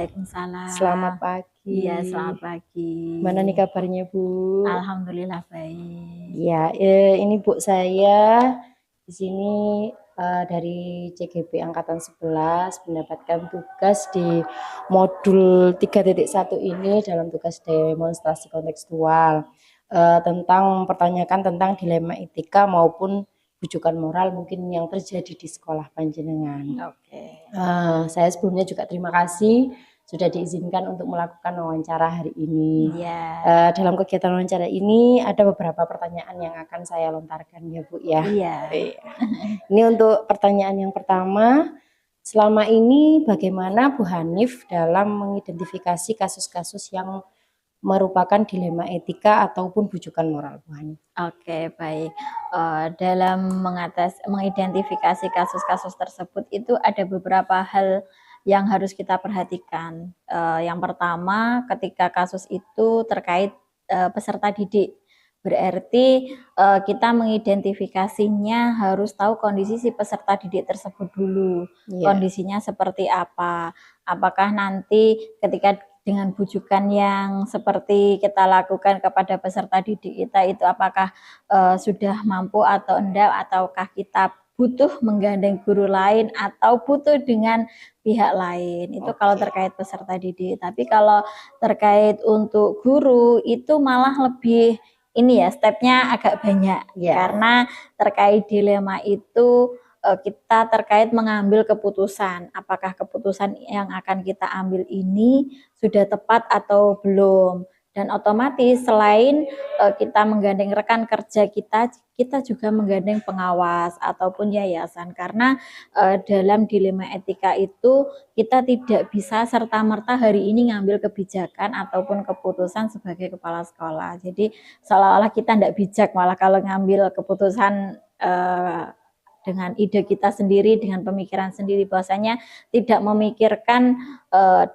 Selamat Waalaikumsalam. pagi. Iya, selamat pagi. Mana nih kabarnya, Bu? Alhamdulillah baik. Ya, ini Bu saya di sini dari CGP Angkatan 11 mendapatkan tugas di modul 3.1 ini dalam tugas demonstrasi kontekstual tentang mempertanyakan tentang dilema etika maupun rujukan moral mungkin yang terjadi di sekolah panjenengan. Oke. Saya sebelumnya juga terima kasih sudah diizinkan untuk melakukan wawancara hari ini. Iya. Dalam kegiatan wawancara ini ada beberapa pertanyaan yang akan saya lontarkan ya Bu ya. Iya. Ini untuk pertanyaan yang pertama, selama ini bagaimana Bu Hanif dalam mengidentifikasi kasus-kasus yang merupakan dilema etika ataupun bujukan moral, Bu Hanif? Oke, baik. Dalam mengidentifikasi kasus-kasus tersebut itu ada beberapa hal yang harus kita perhatikan. Yang pertama, ketika kasus itu terkait peserta didik, berarti kita mengidentifikasinya harus tahu kondisi si peserta didik tersebut dulu. Kondisinya seperti apa? Apakah nanti ketika dengan bujukan yang seperti kita lakukan kepada peserta didik kita itu apakah sudah mampu atau enggak, ataukah kita butuh menggandeng guru lain atau butuh dengan pihak lain. Itu kalau terkait peserta didik. Tapi kalau terkait untuk guru itu malah lebih ini ya, stepnya agak banyak. Karena terkait dilema itu kita terkait mengambil keputusan. Apakah keputusan yang akan kita ambil ini sudah tepat atau belum? Dan otomatis selain kita menggandeng rekan kerja kita juga menggandeng pengawas ataupun yayasan, karena dalam dilema etika itu kita tidak bisa serta-merta hari ini ngambil kebijakan ataupun keputusan sebagai kepala sekolah. Jadi seolah-olah kita tidak bijak malah kalau ngambil keputusan dengan ide kita sendiri, dengan pemikiran sendiri, bahwasanya tidak memikirkan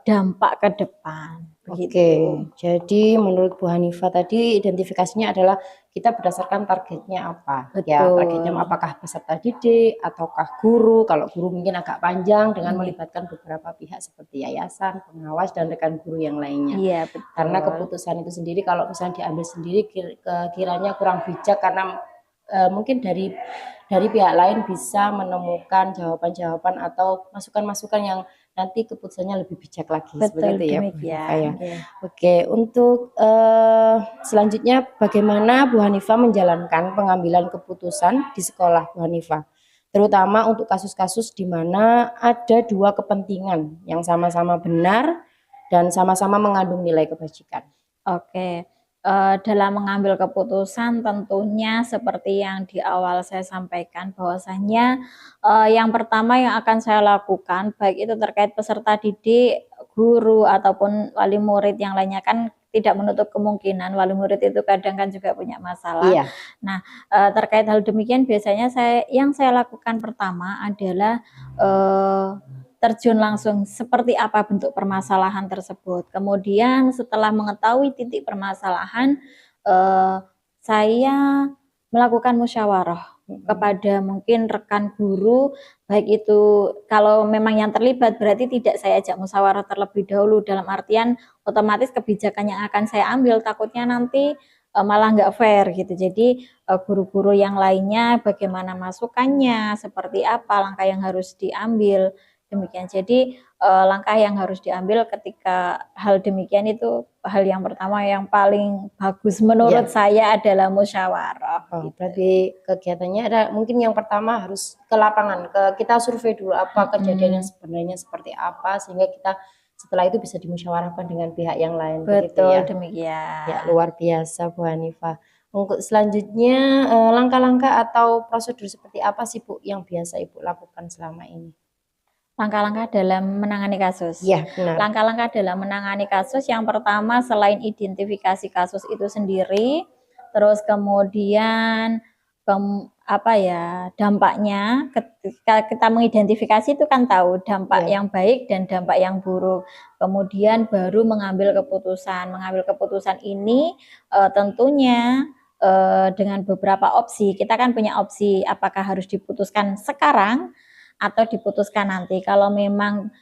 dampak ke depan. Begitu. Jadi menurut Bu Hanifah tadi identifikasinya adalah kita berdasarkan targetnya apa. Betul. Ya, targetnya apakah peserta didik ataukah guru. Kalau guru mungkin agak panjang dengan melibatkan beberapa pihak seperti yayasan, pengawas dan rekan guru yang lainnya. Iya, betul. Karena keputusan itu sendiri kalau misalnya diambil sendiri kiranya kurang bijak karena mungkin dari pihak lain bisa menemukan jawaban-jawaban atau masukan-masukan yang nanti keputusannya lebih bijak lagi. Betul, seperti itu ya, Bu demikian. Hanifah ya. Oke, untuk selanjutnya bagaimana Bu Hanifah menjalankan pengambilan keputusan di sekolah Bu Hanifah, terutama untuk kasus-kasus di mana ada dua kepentingan yang sama-sama benar dan sama-sama mengandung nilai kebajikan. Oke. Dalam mengambil keputusan tentunya seperti yang di awal saya sampaikan, bahwasanya yang pertama yang akan saya lakukan baik itu terkait peserta didik, guru ataupun wali murid yang lainnya, kan tidak menutup kemungkinan wali murid itu kadang kan juga punya masalah. Nah, terkait hal demikian biasanya yang saya lakukan pertama adalah terjun langsung seperti apa bentuk permasalahan tersebut. Kemudian setelah mengetahui titik permasalahan, saya melakukan musyawarah kepada mungkin rekan guru, baik itu kalau memang yang terlibat berarti tidak saya ajak musyawarah terlebih dahulu, dalam artian otomatis kebijakan yang akan saya ambil takutnya nanti malah nggak fair gitu. Jadi guru-guru yang lainnya bagaimana masukannya, seperti apa langkah yang harus diambil, demikian. Jadi langkah yang harus diambil ketika hal demikian itu hal yang pertama yang paling bagus menurut saya adalah musyawarah. Berarti kegiatannya ada mungkin yang pertama harus ke lapangan, kita survei dulu apa kejadian yang sebenarnya seperti apa sehingga kita setelah itu bisa dimusyawarahkan dengan pihak yang lain. Betul, demikian. Ya, luar biasa Bu Hanifah. Untuk selanjutnya langkah-langkah atau prosedur seperti apa sih Bu yang biasa Ibu lakukan selama ini? Langkah-langkah dalam menangani kasus. Iya, benar. Langkah-langkah dalam menangani kasus yang pertama selain identifikasi kasus itu sendiri, terus kemudian dampaknya. Ketika kita mengidentifikasi itu kan tahu dampak yang baik dan dampak yang buruk. Kemudian baru mengambil keputusan. Mengambil keputusan ini tentunya dengan beberapa opsi. Kita kan punya opsi apakah harus diputuskan sekarang atau diputuskan nanti. Kalau memang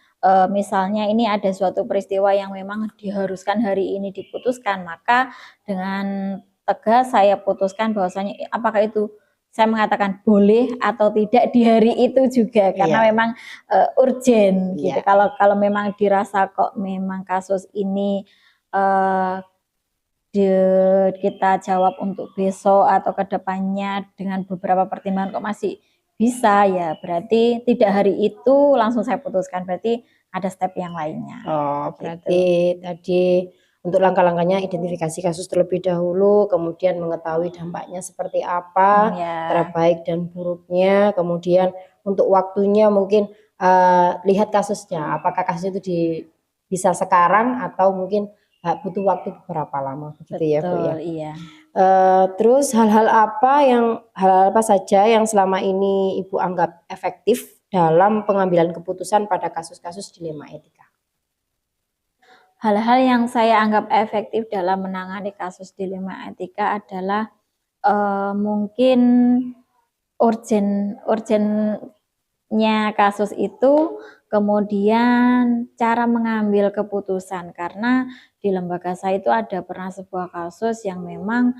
misalnya ini ada suatu peristiwa yang memang diharuskan hari ini diputuskan, maka dengan tegas saya putuskan bahwasanya apakah itu saya mengatakan boleh atau tidak di hari itu juga karena memang urgent gitu. Kalau memang dirasa kok memang kasus ini kita jawab untuk besok atau kedepannya dengan beberapa pertimbangan kok masih bisa, ya berarti tidak hari itu langsung saya putuskan, berarti ada step yang lainnya. Berarti tadi untuk langkah-langkahnya identifikasi kasus terlebih dahulu, kemudian mengetahui dampaknya seperti apa, antara baik dan buruknya, kemudian untuk waktunya mungkin lihat kasusnya, apakah kasus itu bisa sekarang atau mungkin butuh waktu beberapa lama, begitu ya Bu ya. Iya. Terus hal-hal apa saja yang selama ini Ibu anggap efektif dalam pengambilan keputusan pada kasus-kasus dilema etika? Hal-hal yang saya anggap efektif dalam menangani kasus dilema etika adalah mungkin urgennya kasus itu, kemudian cara mengambil keputusan, karena di lembaga saya itu ada pernah sebuah kasus yang memang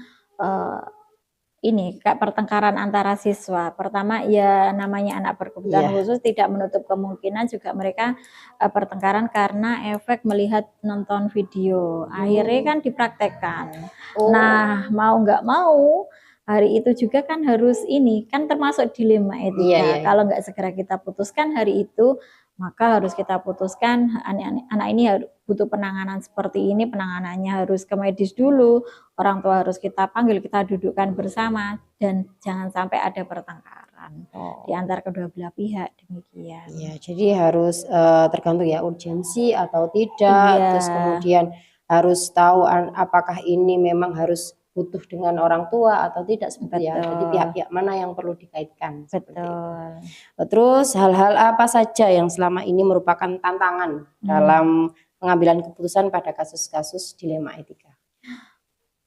ini kayak pertengkaran antara siswa. Pertama ya namanya anak berkebutuhan khusus tidak menutup kemungkinan juga mereka pertengkaran karena efek melihat nonton video. Akhirnya kan dipraktekkan. Nah mau nggak mau hari itu juga kan harus ini kan termasuk dilema etika. Kalau nggak segera kita putuskan hari itu, maka harus kita putuskan anak ini butuh penanganan seperti ini, penanganannya harus ke medis dulu, orang tua harus kita panggil, kita dudukkan bersama, dan jangan sampai ada pertengkaran di antara kedua belah pihak, demikian. Ya, jadi harus tergantung ya urgensi atau tidak, terus kemudian harus tahu apakah ini memang harus butuh dengan orang tua atau tidak seperti ya. Jadi pihak-pihak mana yang perlu dikaitkan. Betul. Terus hal-hal apa saja yang selama ini merupakan tantangan dalam pengambilan keputusan pada kasus-kasus dilema etika?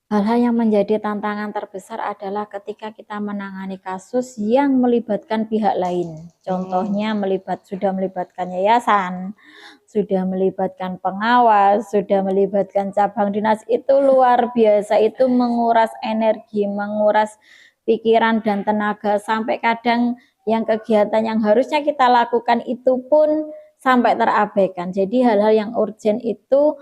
Hal-hal yang menjadi tantangan terbesar adalah ketika kita menangani kasus yang melibatkan pihak lain. Contohnya sudah melibatkan yayasan, sudah melibatkan pengawas, sudah melibatkan cabang dinas, itu luar biasa, itu menguras energi, menguras pikiran dan tenaga, sampai kadang yang kegiatan yang harusnya kita lakukan itu pun sampai terabaikan. Jadi hal-hal yang urgent itu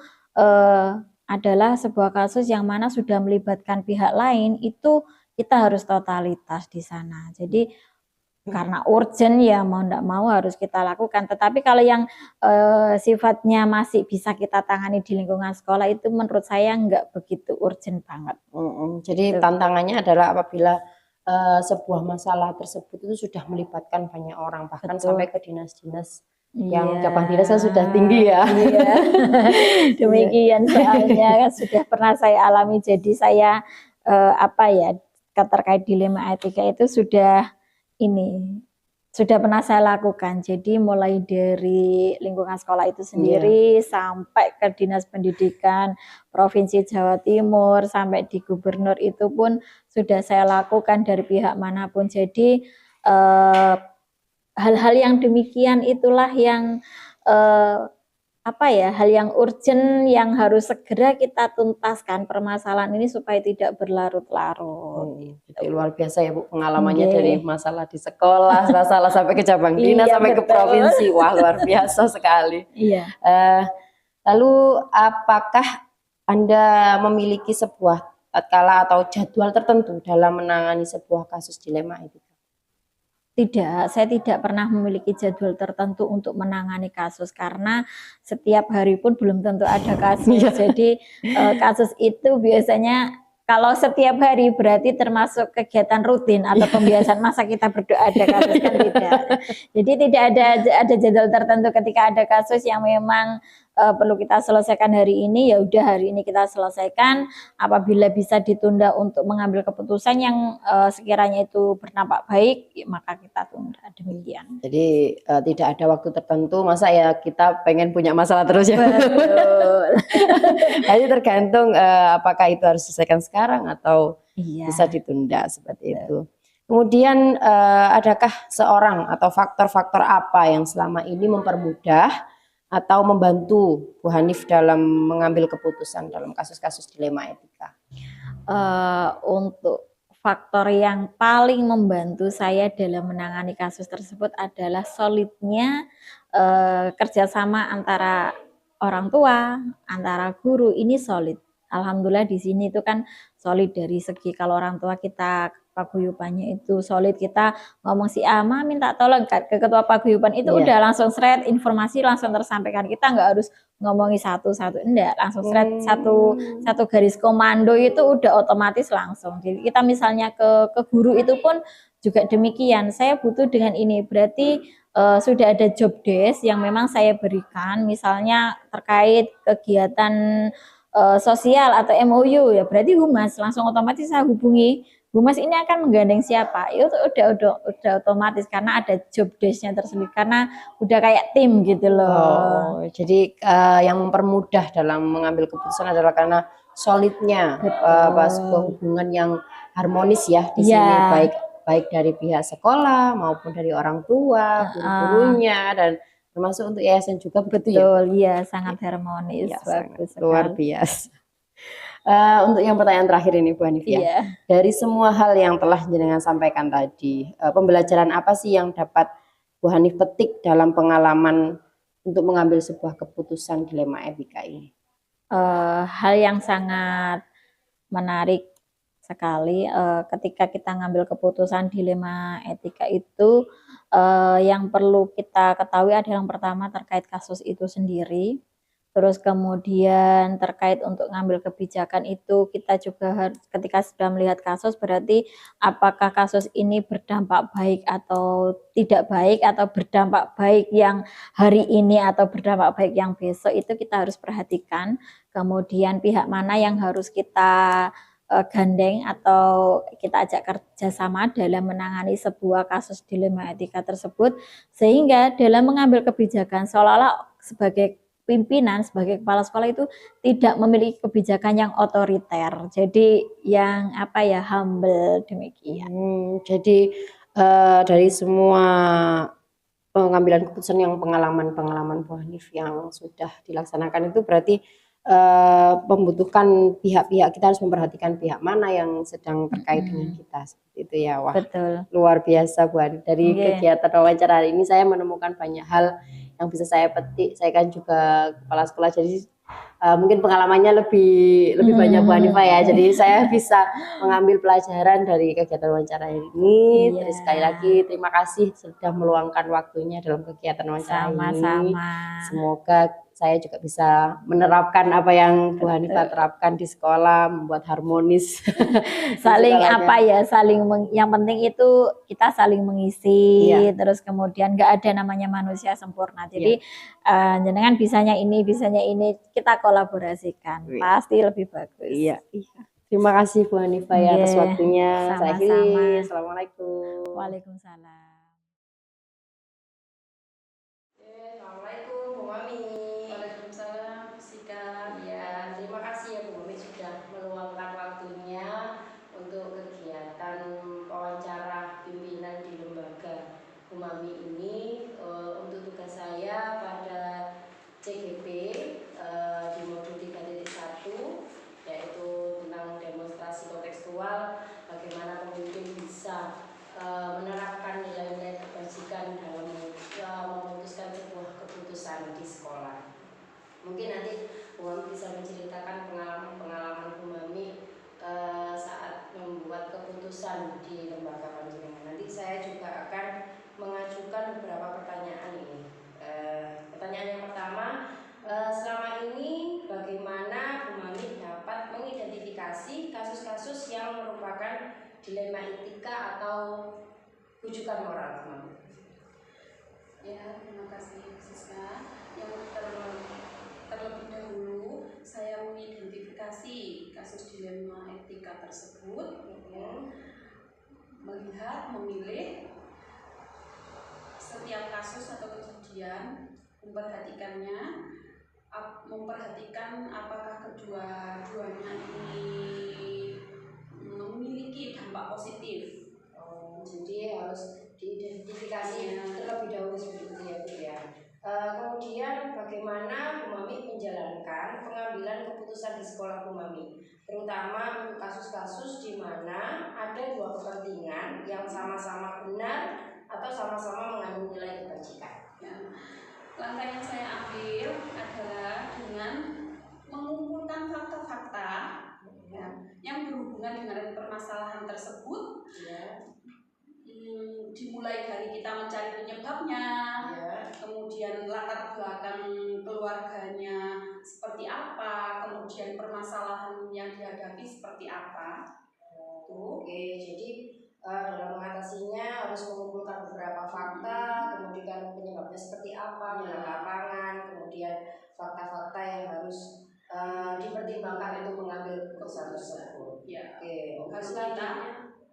adalah sebuah kasus yang mana sudah melibatkan pihak lain, itu kita harus totalitas di sana. Jadi karena urgent ya mau tidak mau harus kita lakukan. Tetapi kalau yang sifatnya masih bisa kita tangani di lingkungan sekolah itu menurut saya nggak begitu urgent banget. Jadi tantangannya adalah apabila sebuah masalah tersebut itu sudah melibatkan banyak orang, bahkan sampai ke dinas-dinas yang cabang dinasnya sudah tinggi ya. Demikian soalnya kan sudah pernah saya alami, jadi saya terkait dilema etika itu sudah pernah saya lakukan. Jadi mulai dari lingkungan sekolah itu sendiri sampai ke Dinas Pendidikan Provinsi Jawa Timur, sampai di Gubernur itu pun sudah saya lakukan dari pihak manapun. Jadi hal-hal yang demikian itulah yang hal yang urgent yang harus segera kita tuntaskan permasalahan ini supaya tidak berlarut-larut. Jadi luar biasa ya Bu pengalamannya dari masalah di sekolah, masalah sampai ke cabang dinas, sampai ke provinsi. Wah luar biasa sekali. Lalu apakah Anda memiliki sebuah tatkala atau jadwal tertentu dalam menangani sebuah kasus dilema etika? Tidak, saya tidak pernah memiliki jadwal tertentu untuk menangani kasus karena setiap hari pun belum tentu ada kasus. Jadi kasus itu biasanya kalau setiap hari berarti termasuk kegiatan rutin atau pembiasaan, masa kita berdoa ada kasus kan tidak. Jadi tidak ada jadwal tertentu ketika ada kasus yang memang perlu kita selesaikan hari ini, ya udah hari ini kita selesaikan. Apabila bisa ditunda untuk mengambil keputusan yang sekiranya itu bernampak baik, maka kita tunda, demikian. Jadi tidak ada waktu tertentu, masa ya kita pengen punya masalah terus ya. Betul. Jadi tergantung apakah itu harus diselesaikan sekarang atau bisa ditunda seperti itu. Kemudian adakah seorang atau faktor-faktor apa yang selama ini mempermudah atau membantu Bu Hanif dalam mengambil keputusan dalam kasus-kasus dilema etika? Untuk faktor yang paling membantu saya dalam menangani kasus tersebut adalah solidnya kerjasama antara orang tua, antara guru ini solid. Alhamdulillah di sini itu kan solid dari segi kalau orang tua kita paguyubannya itu solid, kita ngomong si ama minta tolong ke ketua paguyuban itu udah langsung seret informasi langsung tersampaikan, kita nggak harus ngomongi satu-satu, enggak, langsung seret satu garis komando itu udah otomatis langsung. Jadi kita misalnya ke guru itu pun juga demikian, saya butuh dengan ini, berarti sudah ada job desk yang memang saya berikan, misalnya terkait kegiatan sosial atau MOU ya, berarti humas langsung otomatis saya hubungi humas ini akan menggandeng siapa, itu udah otomatis karena ada job desk-nya tersendiri, karena udah kayak tim gitu loh. Jadi yang mempermudah dalam mengambil keputusan adalah karena solidnya sebuah hubungan yang harmonis ya di sini, baik dari pihak sekolah maupun dari orang tua, guru-gurunya, dan termasuk untuk yayasan juga. Betul ya, sangat harmonis, ya, bagus sangat luar biasa. Untuk yang pertanyaan terakhir ini Bu Hanif ya, dari semua hal yang telah jenengan sampaikan tadi, pembelajaran apa sih yang dapat Bu Hanif petik dalam pengalaman untuk mengambil sebuah keputusan dilema etika ini? Hal yang sangat menarik sekali ketika kita ngambil keputusan dilema etika itu, yang perlu kita ketahui adalah yang pertama terkait kasus itu sendiri. Terus kemudian terkait untuk ngambil kebijakan itu kita juga harus ketika sudah melihat kasus berarti apakah kasus ini berdampak baik atau tidak baik, atau berdampak baik yang hari ini atau berdampak baik yang besok, itu kita harus perhatikan. Kemudian pihak mana yang harus kita gandeng atau kita ajak kerjasama dalam menangani sebuah kasus dilema etika tersebut, sehingga dalam mengambil kebijakan seolah-olah sebagai pimpinan, sebagai kepala sekolah itu tidak memiliki kebijakan yang otoriter, jadi yang humble demikian. Jadi dari semua pengambilan keputusan yang pengalaman Bu Hanif yang sudah dilaksanakan itu berarti membutuhkan pihak-pihak, kita harus memperhatikan pihak mana yang sedang terkait dengan kita, seperti itu ya. Wah, betul, luar biasa Bu Hanif. Dari kegiatan wawancara hari ini saya menemukan banyak hal yang bisa saya petik. Saya kan juga kepala sekolah, jadi mungkin pengalamannya lebih banyak Bu Hanifah ya. Jadi saya bisa mengambil pelajaran dari kegiatan wawancara ini. Terus sekali lagi terima kasih sudah meluangkan waktunya dalam kegiatan wawancara ini. Semoga saya juga bisa menerapkan apa yang Bu Hanifah terapkan di sekolah, membuat harmonis. Saling yang penting itu kita saling mengisi, terus kemudian nggak ada namanya manusia sempurna. Jadi jenengan bisanya ini, kita kolaborasikan, pasti lebih bagus. Iya. Terima kasih Bu Hanifah ya atas waktunya. Saya akhiri. Assalamualaikum. Waalaikumsalam. Assalamualaikum Bu Mami. Waalaikumsalam Sika. Ya, terima kasih ya Bu Mami sudah meluangkan waktunya untuk kegiatan wawancara pimpinan di lembaga Bu Mami ini. Untuk tugas saya pada CGP di modul 3.1 yaitu tentang demonstrasi kontekstual, bagaimana pemimpin bisa menerapkan nilai-nilai kebajikan dalam memutuskan sebuah keputusan di sekolah. Mungkin nanti Bu Mami bisa menceritakan pengalaman Bu Mami saat membuat keputusan di lembaga panjenengan. Nanti saya juga akan mengajukan beberapa pertanyaan ini. Pertanyaan yang pertama, selama ini bagaimana Bu Mami dapat mengidentifikasi kasus-kasus yang merupakan dilema etika atau rujukan moral, Bu Mami? Ya, terima kasih Siska. Yang terlebih dahulu saya mengidentifikasi kasus dilema etika tersebut, melihat, memilih setiap kasus atau kejadian, memperhatikan apakah kedua-duanya ini memiliki dampak positif. Jadi harus diidentifikasi terlebih dahulu seperti itu ya Bu ya. Kemudian bagaimana Mami, terutama untuk kasus-kasus di mana ada dua kepentingan yang sama-sama benar atau sama-sama mengandung nilai kebajikan. Ya. Langkah yang saya ambil adalah dengan mengumpulkan fakta-fakta ya, yang berhubungan dengan permasalahan tersebut. Ya. Dimulai dari kita mencari penyebabnya, kemudian latar belakang keluarganya seperti apa, kemudian permasalahan yang dihadapi seperti apa. Oke, jadi dalam mengatasinya harus mengumpulkan beberapa fakta, kemudian penyebabnya seperti apa dalam lapangan, kemudian fakta-fakta yang harus dipertimbangkan untuk mengambil keputusan tersebut. Ya. Oke, Harus kita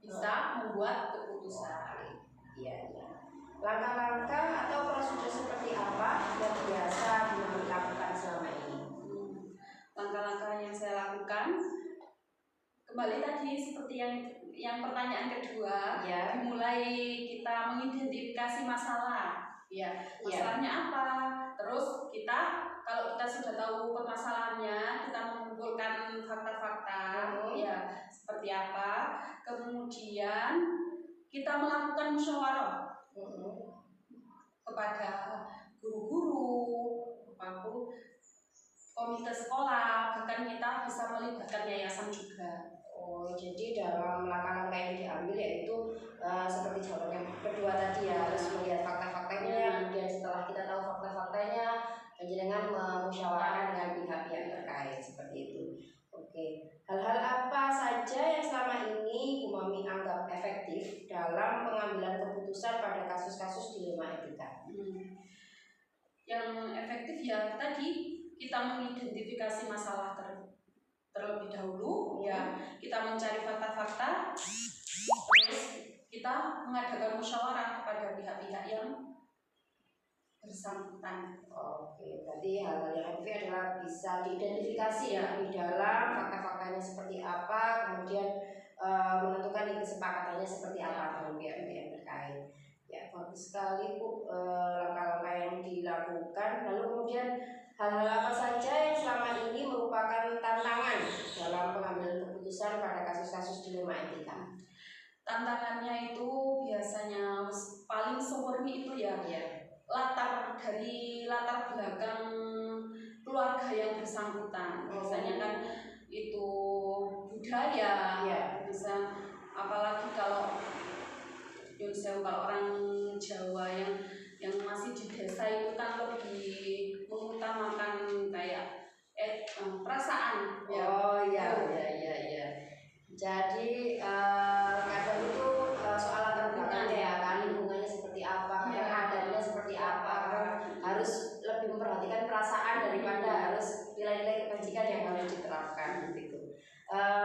bisa membuat keputusan. Iya. Langkah-langkah atau prosedur seperti apa yang biasa dilakukan selama ini? Langkah-langkah yang saya lakukan kembali tadi seperti yang pertanyaan kedua, dimulai kita mengidentifikasi masalah. Masalahnya apa? Terus kalau kita sudah tahu permasalahannya, kita mengumpulkan fakta-fakta, seperti apa. Kemudian kita melakukan musyawarah kepada guru-guru, komite sekolah, bahkan kita bisa melibatkan yayasan juga. Jadi dalam langkah-langkah yang diambil yaitu seperti jawaban yang kedua tadi harus melihat fakta-faktanya, kemudian setelah kita tahu fakta-faktanya, dengan memusyawarahkan dengan pihak-pihak terkait seperti itu. Oke, hal-hal apa saja yang selama ini Bu Mami anggap efektif dalam pengambilan keputusan pada kasus-kasus dilema etika? Yang efektif ya tadi kita mengidentifikasi masalah terlebih dahulu, kita mencari fakta-fakta, terus kita mengadakan musyawarah kepada pihak-pihak yang bersangkutan. Oke, berarti hal-hal yang efektif adalah bisa diidentifikasi di dalam fakta-faktanya seperti apa, kemudian menentukan kesepakatannya seperti apa dengan pihak-pihak terkait. Ya, bagus sekali Bu langkah-langkah yang dilakukan. Lalu kemudian hal-hal apa saja yang selama ini merupakan tantangan dalam pengambilan keputusan pada kasus-kasus dilema etika? Tantangannya itu biasanya paling semurni itu latar belakang keluarga yang bersangkutan. Biasanya kan itu budaya, bisa apalagi kalau orang Jawa yang masih di desa itu kan lebih mengutamakan kayak perasaan. Jadi kadang itu soal latar belakangnya kan lingkungannya seperti apa, adatnya seperti apa, harus lebih memperhatikan perasaan daripada harus nilai-nilai kebajikan yang harus diterapkan begitu.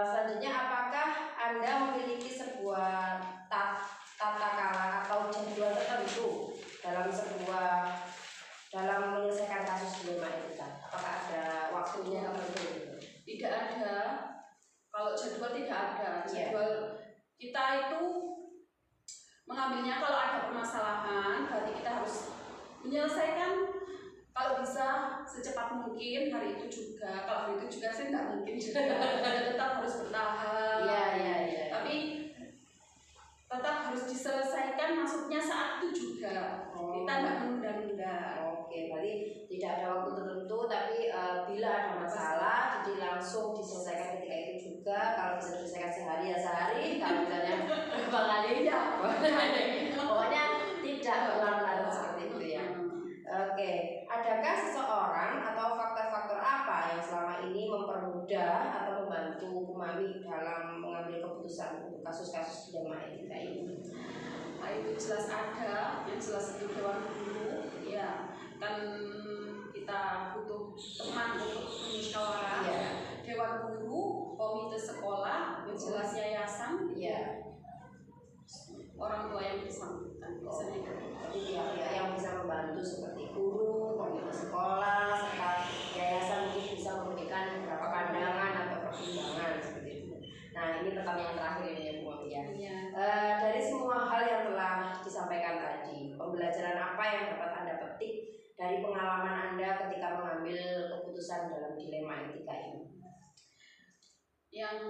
Selanjutnya, apakah Anda memiliki sebuah tata cara atau jadwal tertentu dalam menyelesaikan kasus dilema etika? Apakah ada waktunya tertentu? Tidak ada. Kalau jadwal tidak ada. Jadwal kita itu mengambilnya kalau ada permasalahan, berarti kita harus menyelesaikan kalau bisa secepat mungkin hari itu juga. Kalau hari itu juga sih nggak mungkin juga. Tetap harus bertahan. Tapi tetap harus diselesaikan, maksudnya saat itu juga. Kita nggak menunda-nunda. Oke, berarti tidak ada waktu tertentu, tapi bila ada masalah, jadi langsung diselesaikan ketika itu juga. Kalau bisa diselesaikan sehari ya sehari, kalau misalnya berapa kali pokoknya tidak berlarut-larut seperti itu ya. Oke, adakah seseorang atau faktor-faktor apa yang selama ini mempermudah atau membantu Bu Mami dalam mengambil keputusan untuk kasus-kasus dilema etika ini? Nah, itu jelas ada, yang jelas itu dewan guru, kan kita butuh teman untuk musyawarah. Dewan guru, komite sekolah, yang jelas yayasan, orang tua yang bersangkutan biasanya. Jadi pihak-pihak yang bisa membantu seperti guru, komite sekolah, serta yayasan mungkin bisa memberikan beberapa pandangan atau pertimbangan seperti itu. Nah, ini pertanyaan terakhir ini ya Bu Mami ya. Dari semua hal yang telah disampaikan tadi, pembelajaran apa yang dapat Anda petik dari pengalaman Anda ketika mengambil keputusan dalam dilema etika ini? yang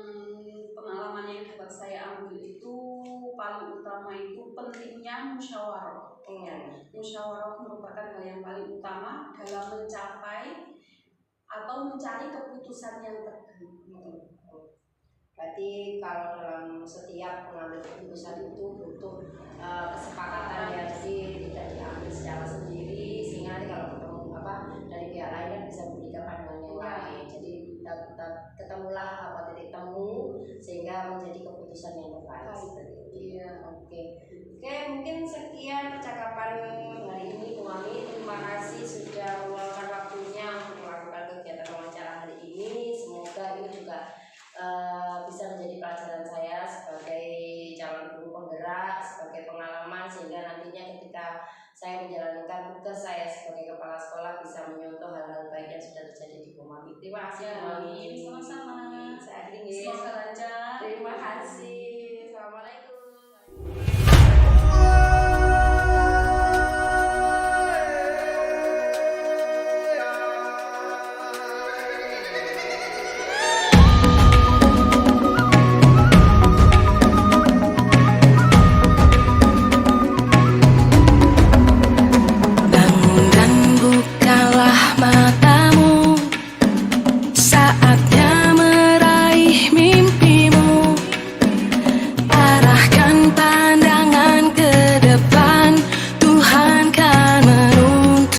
pengalaman yang dapat saya ambil itu paling utama itu pentingnya musyawarah. Musyawarah merupakan hal yang paling utama dalam mencapai atau mencari keputusan yang terbaik. Berarti kalau dalam setiap mengambil keputusan itu butuh kesepakatan ya, jadi tidak diambil secara sendiri, sehingga nanti kalau ketemu dari pihak lain kan bisa memberikan pandangan yang lain. Jadi kita ketemulah titik temu sehingga menjadi keputusan yang terbaik. Seperti itu. Iya. Oke, mungkin sekian percakapan hari ini Bu Mami. Terima kasih sudah meluangkan waktunya untuk melakukan kegiatan wawancara hari ini. Semoga ini juga bisa menjadi pelajaran saya sebagai calon guru penggerak, sebagai pengalaman, sehingga nantinya ketika saya menjalankan tugas saya sebagai kepala sekolah bisa menyontoh hal-hal baik yang sudah terjadi di Bu Mami. Terima kasih Bu Mami. Sama-sama. Semoga lancar. Terima kasih. Assalamualaikum. Bangun dan bukalah mata.